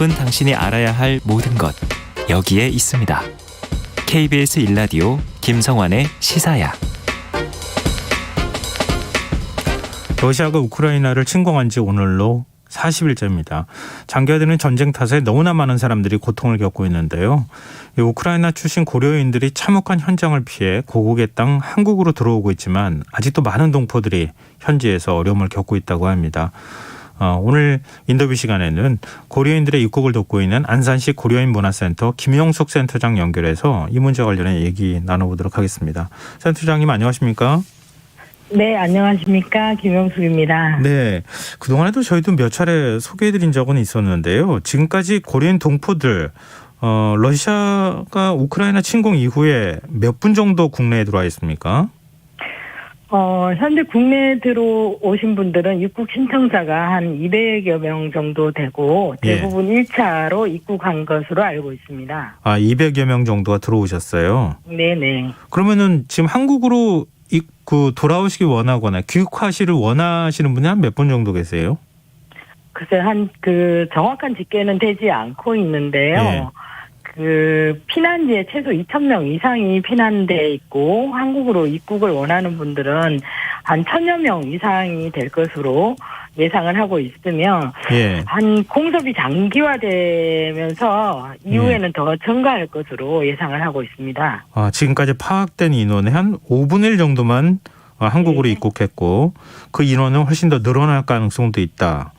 바쁜 당신이 알아야 할 모든 것 여기에 있습니다. KBS 1라디오 김성환의 시사야. 러시아가 우크라이나를 침공한 지 오늘로 40일째입니다. 장기화되는 전쟁 탓에 너무나 많은 사람들이 고통을 겪고 있는데요. 우크라이나 출신 고려인들이 참혹한 현장을 피해 고국의 땅 한국으로 들어오고 있지만 아직도 많은 동포들이 현지에서 어려움을 겪고 있다고 합니다. 오늘 인터뷰 시간에는 고려인들의 입국을 돕고 있는 안산시 고려인 문화센터 김영숙 센터장 연결해서 이 문제 관련해 얘기 나눠보도록 하겠습니다. 센터장님 안녕하십니까? 네, 안녕하십니까. 김영숙입니다. 네, 그동안에도 저희도 몇 차례 소개해드린 적은 있었는데요. 지금까지 고려인 동포들 러시아가 우크라이나 침공 이후에 몇 분 정도 국내에 들어와 있습니까? 현재 국내에 들어오신 분들은 입국 신청자가 한 200여 명 정도 되고 대부분 1차로 입국한 것으로 알고 있습니다. 200여 명 정도가 들어오셨어요? 네네. 그러면은 지금 한국으로 돌아오시기 원하거나 귀국하시를 원하시는 분이 한 몇 분 정도 계세요? 글쎄, 정확한 집계는 되지 않고 있는데요. 예. 피난지에 최소 2,000명 이상이 피난돼 있고, 한국으로 입국을 원하는 분들은 한 1,000여 명 이상이 될 것으로 예상을 하고 있으며, 예. 한 공습이 장기화되면서 이후에는 더 증가할 것으로 예상을 하고 있습니다. 지금까지 파악된 인원의 한 5분의 1 정도만 한국으로 네. 입국했고, 그 인원은 훨씬 더 늘어날 가능성도 있다.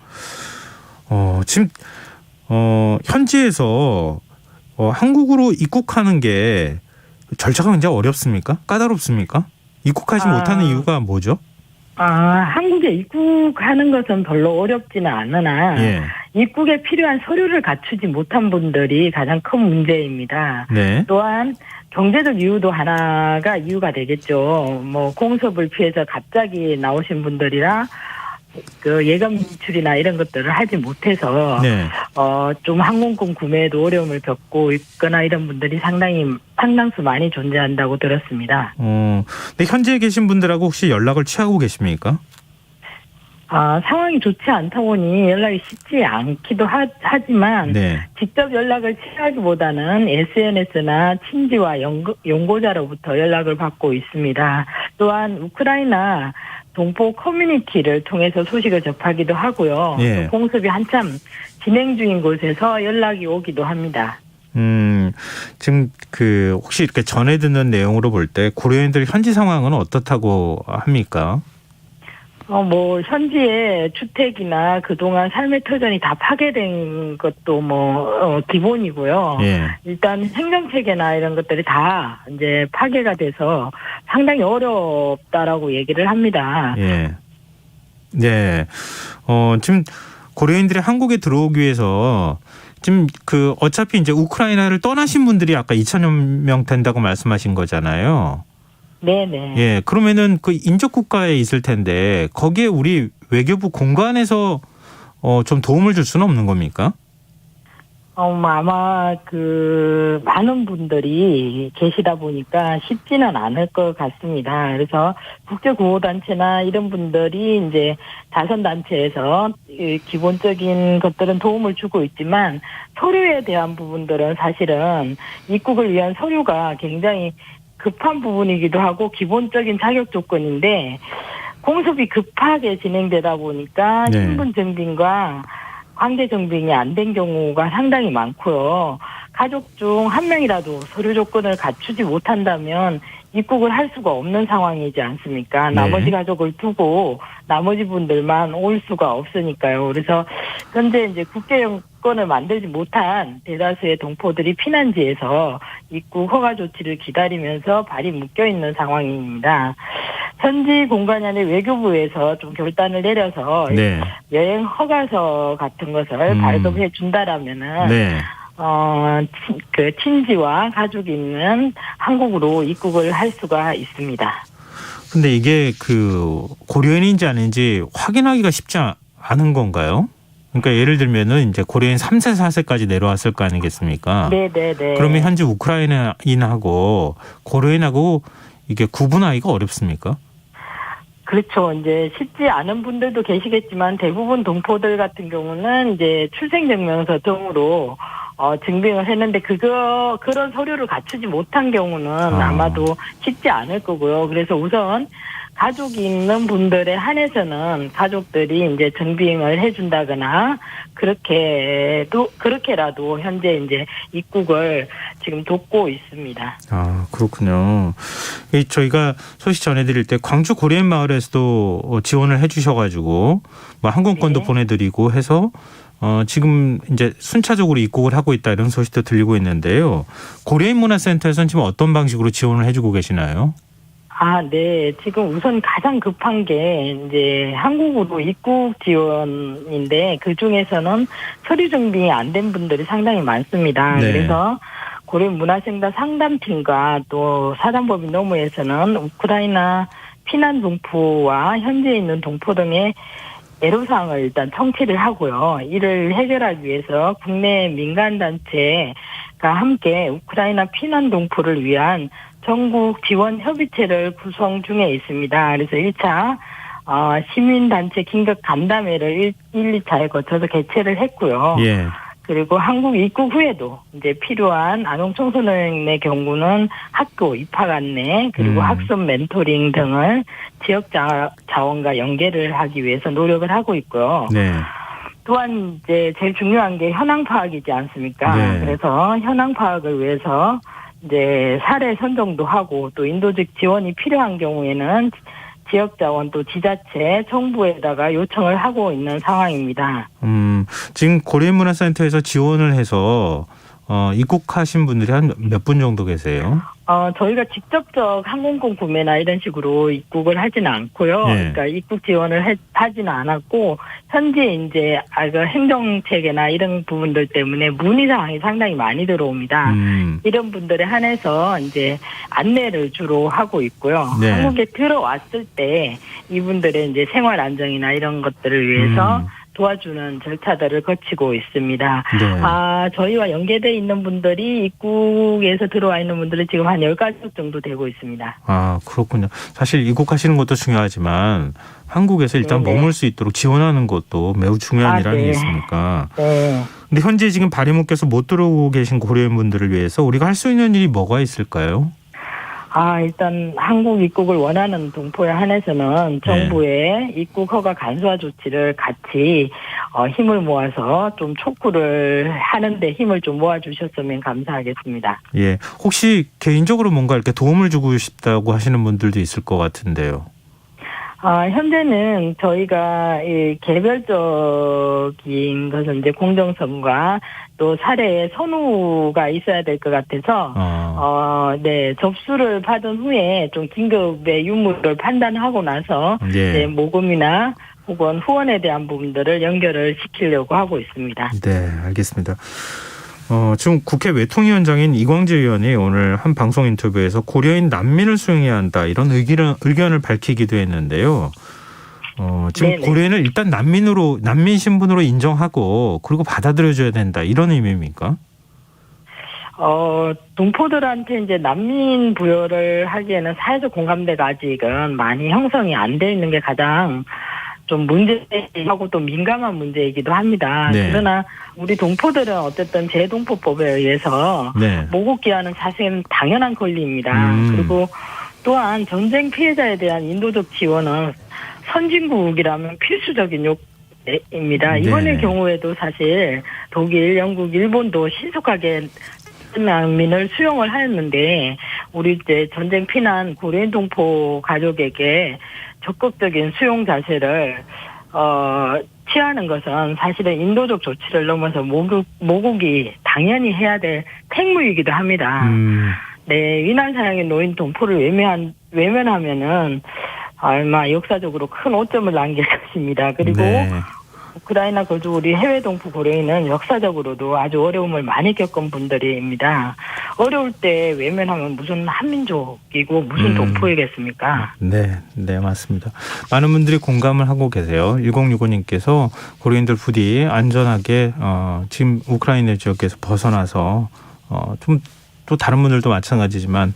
지금 현지에서 한국으로 입국하는 게 절차가 굉장히 어렵습니까? 까다롭습니까? 입국하지 못하는 이유가 뭐죠? 한국에 입국하는 것은 별로 어렵지는 않으나 예. 입국에 필요한 서류를 갖추지 못한 분들이 가장 큰 문제입니다. 네. 또한 경제적 이유도 하나가 이유가 되겠죠. 공습을 피해서 갑자기 나오신 분들이라 예금 인출이나 이런 것들을 하지 못해서 네. 좀 항공권 구매에도 어려움을 겪고 있거나 이런 분들이 상당수 많이 존재한다고 들었습니다. 근데 현지에 계신 분들하고 혹시 연락을 취하고 계십니까? 상황이 좋지 않다 보니 연락이 쉽지 않기도 하지만 네. 직접 연락을 취하기보다는 SNS나 친지와 연고자로부터 연락을 받고 있습니다. 또한 우크라이나 동포 커뮤니티를 통해서 소식을 접하기도 하고요. 예. 공습이 한참 진행 중인 곳에서 연락이 오기도 합니다. 지금 혹시 이렇게 전해 듣는 내용으로 볼 때 고려인들 현지 상황은 어떻다고 합니까? 현지의 주택이나 그동안 삶의 터전이 다 파괴된 것도 기본이고요. 예. 일단 행정체계나 이런 것들이 다 이제 파괴가 돼서 상당히 어렵다라고 얘기를 합니다. 예. 네. 지금 고려인들이 한국에 들어오기 위해서 지금 어차피 이제 우크라이나를 떠나신 분들이 아까 2,000여 명 된다고 말씀하신 거잖아요. 네네. 예, 그러면은 인접 국가에 있을 텐데 거기에 우리 외교부 공관에서 좀 도움을 줄 수는 없는 겁니까? 아마 많은 분들이 계시다 보니까 쉽지는 않을 것 같습니다. 그래서 국제구호단체나 이런 분들이 이제 자선단체에서 기본적인 것들은 도움을 주고 있지만 서류에 대한 부분들은 사실은 입국을 위한 서류가 굉장히 급한 부분이기도 하고 기본적인 자격 조건인데 공습이 급하게 진행되다 보니까 네. 신분 증빙과 관계 증빙이 안 된 경우가 상당히 많고요. 가족 중 한 명이라도 서류 조건을 갖추지 못한다면 입국을 할 수가 없는 상황이지 않습니까? 네. 나머지 가족을 두고 나머지 분들만 올 수가 없으니까요. 그래서 현재 이제 국제 여권을 만들지 못한 대다수의 동포들이 피난지에서 입국 허가 조치를 기다리면서 발이 묶여 있는 상황입니다. 현지 공간이 아닌 외교부에서 좀 결단을 내려서 네. 여행 허가서 같은 것을 발급해 준다라면은 네. 친지와 가족이 있는 한국으로 입국을 할 수가 있습니다. 근데 이게 고려인인지 아닌지 확인하기가 쉽지 않은 건가요? 그러니까 예를 들면은 이제 고려인 3세, 4세까지 내려왔을 거 아니겠습니까? 네네네. 그러면 현재 우크라이나인하고 고려인하고 이게 구분하기가 어렵습니까? 그렇죠. 이제 쉽지 않은 분들도 계시겠지만 대부분 동포들 같은 경우는 이제 출생증명서 등으로 증빙을 했는데 그런 서류를 갖추지 못한 경우는 아마도 쉽지 않을 거고요. 그래서 우선 가족이 있는 분들에 한해서는 가족들이 이제 증빙을 해준다거나 그렇게라도 현재 이제 입국을 지금 돕고 있습니다. 아, 그렇군요. 저희가 소식 전해드릴 때 광주 고려인 마을에서도 지원을 해주셔가지고 뭐 항공권도 네. 보내드리고 해서 지금 이제 순차적으로 입국을 하고 있다 이런 소식도 들리고 있는데요. 고려인 문화센터에서는 지금 어떤 방식으로 지원을 해주고 계시나요? 네. 지금 우선 가장 급한 게 이제 한국으로 입국 지원인데 그 중에서는 서류 증빙이 안 된 분들이 상당히 많습니다. 네. 그래서 고려인 문화센터 상담팀과 또 사단법인 노무에서는 우크라이나 피난 동포와 현지에 있는 동포 등의 애로사항을 일단 청취를 하고요. 이를 해결하기 위해서 국내 민간단체가 함께 우크라이나 피난 동포를 위한 전국 지원 협의체를 구성 중에 있습니다. 그래서 1차 시민단체 긴급 간담회를 1, 2차에 거쳐서 개최를 했고요. 예. 그리고 한국 입국 후에도 이제 필요한 아동 청소년의 경우는 학교 입학 안내 그리고 학습 멘토링 등을 지역 자원과 연계를 하기 위해서 노력을 하고 있고요. 네. 또한 이제 제일 중요한 게 현황 파악이지 않습니까? 네. 그래서 현황 파악을 위해서 이제 사례 선정도 하고 또 인도적 지원이 필요한 경우에는 지역 자원 또 지자체 정부에다가 요청을 하고 있는 상황입니다. 지금 고려인 문화센터에서 지원을 해서 입국하신 분들이 한 몇 분 정도 계세요? 저희가 직접적 항공권 구매나 이런 식으로 입국을 하지는 않고요. 예. 그러니까 입국 지원을 하지는 않았고 현재 이제 그 행정 체계나 이런 부분들 때문에 문의 사항이 상당히 많이 들어옵니다. 이런 분들에 한해서 이제 안내를 주로 하고 있고요. 네. 한국에 들어왔을 때 이분들의 이제 생활 안정이나 이런 것들을 위해서 도와주는 절차들을 거치고 있습니다. 네. 저희와 연계되어 있는 분들이 입국에서 들어와 있는 분들이 지금 한 10가족 정도 되고 있습니다. 아, 그렇군요. 사실 입국하시는 것도 중요하지만 한국에서 일단 네네. 머물 수 있도록 지원하는 것도 매우 중요한 일 네. 아니겠습니까? 네. 근데 현재 지금 발의문께서 못 들어오고 계신 고려인 분들을 위해서 우리가 할 수 있는 일이 뭐가 있을까요? 일단 한국 입국을 원하는 동포에 한해서는 정부의 입국 허가 간소화 조치를 같이 힘을 모아서 좀 촉구를 하는데 힘을 좀 모아주셨으면 감사하겠습니다. 예, 혹시 개인적으로 뭔가 이렇게 도움을 주고 싶다고 하시는 분들도 있을 것 같은데요. 현재는 저희가 이 개별적인 것은 이제 공정성과 또 사례의 선우가 있어야 될 것 같아서, 네, 접수를 받은 후에 좀 긴급의 유무를 판단하고 나서, 예. 네, 모금이나 혹은 후원에 대한 부분들을 연결을 시키려고 하고 있습니다. 네, 알겠습니다. 지금 국회 외통위원장인 이광재 의원이 오늘 한 방송 인터뷰에서 고려인 난민을 수용해야 한다 이런 의견을 밝히기도 했는데요. 지금 네네. 고려인을 일단 난민 신분으로 인정하고 그리고 받아들여줘야 된다 이런 의미입니까? 동포들한테 이제 난민 부여를 하기에는 사회적 공감대가 아직은 많이 형성이 안 돼 있는 게 가장 좀 문제하고 또 민감한 문제이기도 합니다. 네. 그러나 우리 동포들은 어쨌든 재동포법에 의해서 네. 모국기한은 사실은 당연한 권리입니다. 그리고 또한 전쟁 피해자에 대한 인도적 지원은 선진국이라면 필수적인 요구입니다. 이번의 네. 경우에도 사실 독일, 영국, 일본도 신속하게 난민을 수용을 하였는데 우리 이제 전쟁 피난 고려인 동포 가족에게 적극적인 수용 자세를 취하는 것은 사실은 인도적 조치를 넘어서 모국이 당연히 해야 될 책무이기도 합니다. 네, 위난 사양의 노인 동포를 외면하면은 아마 역사적으로 큰 오점을 남길 것입니다. 그리고 네. 우크라이나 거주 우리 해외 동포 고려인은 역사적으로도 아주 어려움을 많이 겪은 분들입니다. 어려울 때 외면하면 무슨 한민족이고 무슨 동포이겠습니까? 네, 네, 맞습니다. 많은 분들이 공감을 하고 계세요. 1065님께서 고려인들 부디 안전하게 지금 우크라이나 지역에서 벗어나서 좀 또 다른 분들도 마찬가지지만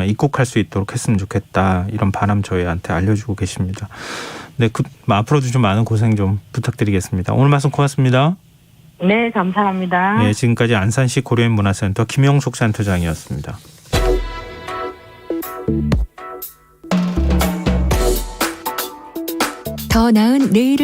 입국할 수 있도록 했으면 좋겠다. 이런 바람 저희한테 알려주고 계십니다. 네, 앞으로도 좀 많은 고생 좀 부탁드리겠습니다. 오늘 말씀 고맙습니다. 네, 감사합니다. 네, 지금까지 안산시 고려인 문화센터 김영숙 센터장이었습니다. 더 나은 내일을